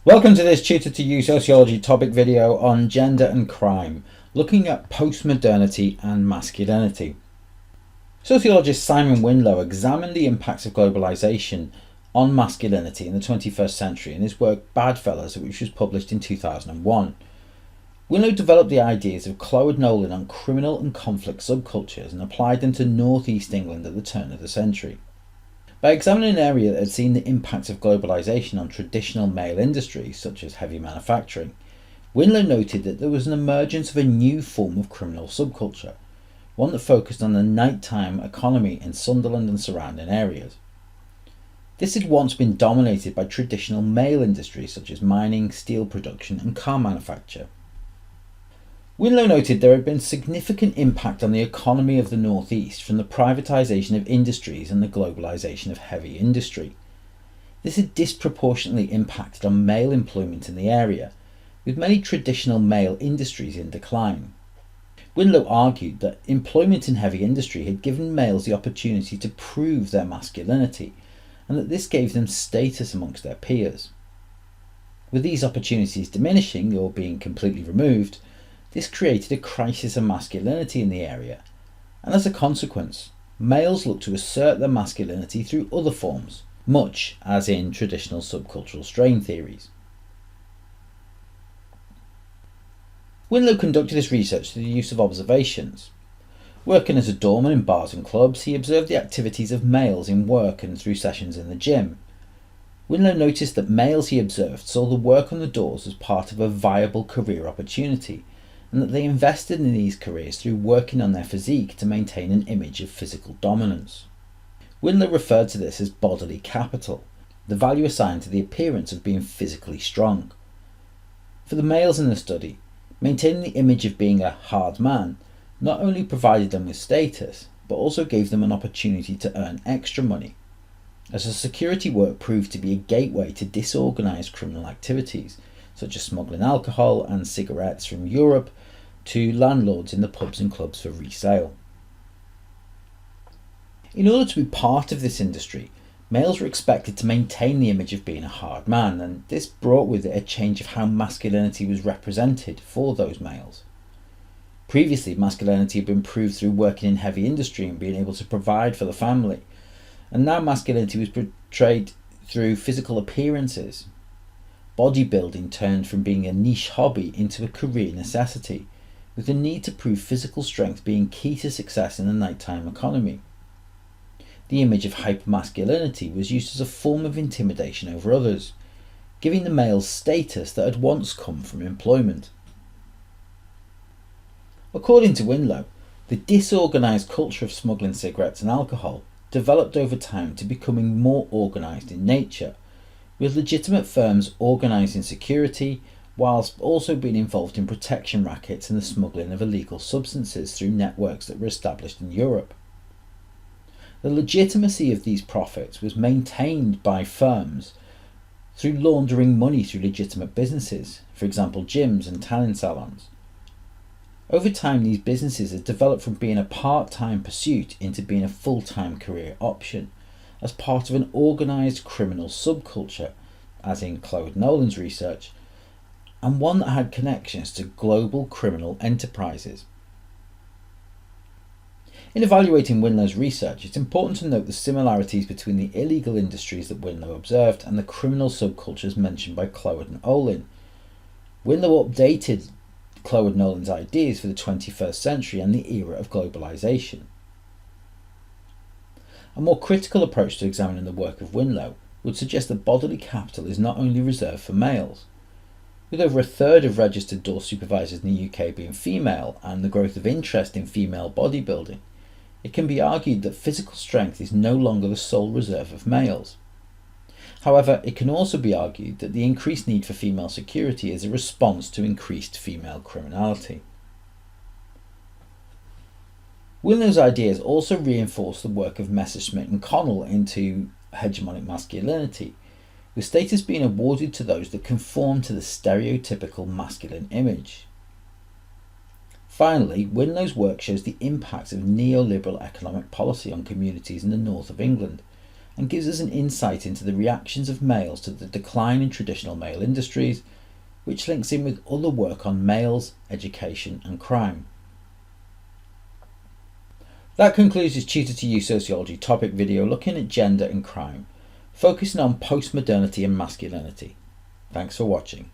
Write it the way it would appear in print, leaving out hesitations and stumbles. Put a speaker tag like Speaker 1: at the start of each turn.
Speaker 1: Welcome to this Tutor to You Sociology topic video on gender and crime, looking at postmodernity and masculinity. Sociologist Simon Winlow examined the impacts of globalization on masculinity in the 21st century in his work Badfellas, which was published in 2001. Winlow developed the ideas of Cloward Nolan on criminal and conflict subcultures and applied them to northeast England at the turn of the century. By examining an area that had seen the impacts of globalization on traditional male industries, such as heavy manufacturing, Winlow noted that there was an emergence of a new form of criminal subculture, one that focused on the nighttime economy in Sunderland and surrounding areas. This had once been dominated by traditional male industries such as mining, steel production and car manufacture. Winlow noted there had been significant impact on the economy of the Northeast from the privatisation of industries and the globalisation of heavy industry. This had disproportionately impacted on male employment in the area, with many traditional male industries in decline. Winlow argued that employment in heavy industry had given males the opportunity to prove their masculinity, and that this gave them status amongst their peers. With these opportunities diminishing or being completely removed, this created a crisis of masculinity in the area, and as a consequence, males looked to assert their masculinity through other forms, much as in traditional subcultural strain theories. Winlow conducted his research through the use of observations. Working as a doorman in bars and clubs, he observed the activities of males in work and through sessions in the gym. Winlow noticed that males he observed saw the work on the doors as part of a viable career opportunity, and that they invested in these careers through working on their physique to maintain an image of physical dominance. Winlow referred to this as bodily capital, the value assigned to the appearance of being physically strong. For the males in the study, maintaining the image of being a hard man not only provided them with status, but also gave them an opportunity to earn extra money, as the security work proved to be a gateway to disorganised criminal activities, such as smuggling alcohol and cigarettes from Europe to landlords in the pubs and clubs for resale. In order to be part of this industry, males were expected to maintain the image of being a hard man, and this brought with it a change of how masculinity was represented for those males. Previously, masculinity had been proved through working in heavy industry and being able to provide for the family, and now masculinity was portrayed through physical appearances. Bodybuilding turned from being a niche hobby into a career necessity, with the need to prove physical strength being key to success in the nighttime economy. The image of hyper-masculinity was used as a form of intimidation over others, giving the males status that had once come from employment. According to Winlow, the disorganised culture of smuggling cigarettes and alcohol developed over time to becoming more organised in nature, with legitimate firms organising security, whilst also being involved in protection rackets and the smuggling of illegal substances through networks that were established in Europe. The legitimacy of these profits was maintained by firms through laundering money through legitimate businesses, for example gyms and tanning salons. Over time, these businesses had developed from being a part-time pursuit into being a full-time career option, as part of an organised criminal subculture, as in Cloward Nolan's research, and one that had connections to global criminal enterprises. In evaluating Winlow's research, it's important to note the similarities between the illegal industries that Winlow observed and the criminal subcultures mentioned by Cloward and Olin. Winlow updated Cloward Nolan's ideas for the 21st century and the era of globalization. A more critical approach to examining the work of Winlow would suggest that bodily capital is not only reserved for males. With over a third of registered door supervisors in the UK being female and the growth of interest in female bodybuilding, it can be argued that physical strength is no longer the sole reserve of males. However, it can also be argued that the increased need for female security is a response to increased female criminality. Winlow's ideas also reinforce the work of Messerschmitt and Connell into hegemonic masculinity, with status being awarded to those that conform to the stereotypical masculine image. Finally, Winlow's work shows the impacts of neoliberal economic policy on communities in the north of England, and gives us an insight into the reactions of males to the decline in traditional male industries, which links in with other work on males, education and crime. That concludes this Tutor to You Sociology topic video looking at gender and crime, focusing on postmodernity and masculinity. Thanks for watching.